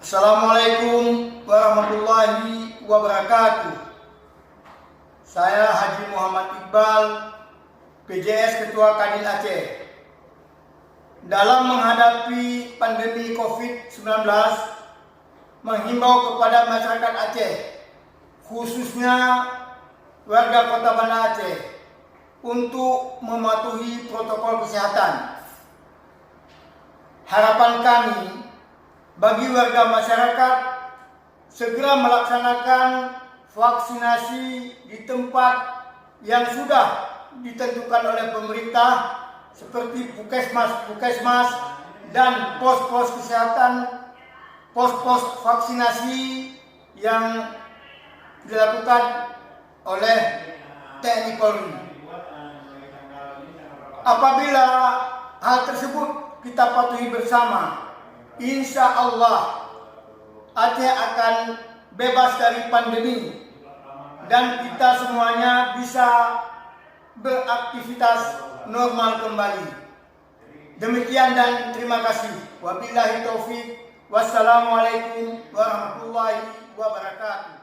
Assalamualaikum warahmatullahi wabarakatuh. Saya Haji Muhammad Iqbal, PJS Ketua Kadin Aceh. Dalam menghadapi pandemi COVID-19, menghimbau kepada masyarakat Aceh, khususnya warga Kota Banda Aceh, untuk mematuhi protokol kesehatan. Harapan kami bagi warga masyarakat segera melaksanakan vaksinasi di tempat yang sudah ditentukan oleh pemerintah seperti puskesmas dan pos-pos kesehatan, pos-pos vaksinasi yang dilakukan oleh TNI Polri. Apabila hal tersebut kita patuhi bersama, insya Allah Aceh akan bebas dari pandemi dan kita semuanya bisa beraktivitas normal kembali. Demikian dan terima kasih. Wabillahi taufik. Wassalamualaikum warahmatullahi wabarakatuh.